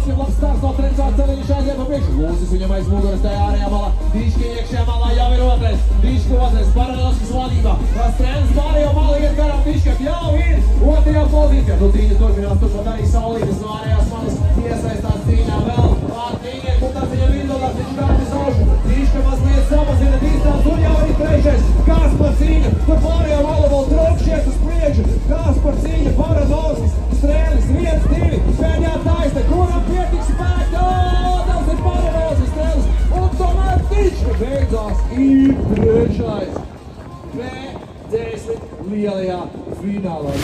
Baranovskim labs starts no trencās celiņš aiziet pa priekšu. Lūzis viņam aiz muguras tajā ārējā malā. Dīški iekšējā malā jau ir otrais. Dīški otrais. Baranovskis vadībā. Strēlis pārējo malu iet garām Dīškam. Jau ir otrajā pozīcijā. Nu cīņa turpinās turpat arī Saulītis no ārējās malas. Iesaistās cīņā vēl. Tīņiek, un tas viņam izdodās, viņš kādi saušu. Dīška mazliet samazina dīstās un jau arī trešais. Kaspar cīņa. Tur pārējā malu vēl trokšies uz priekšu. Kaspar cīņa. Baranovskis. Strēlis 1-2. Pēdējā taisne. Kuram pietiks spēka? Tas ir Baranovskis Strēlis. Un tomēr Dīška beidzās ir trešais. P10 lielajā finālā.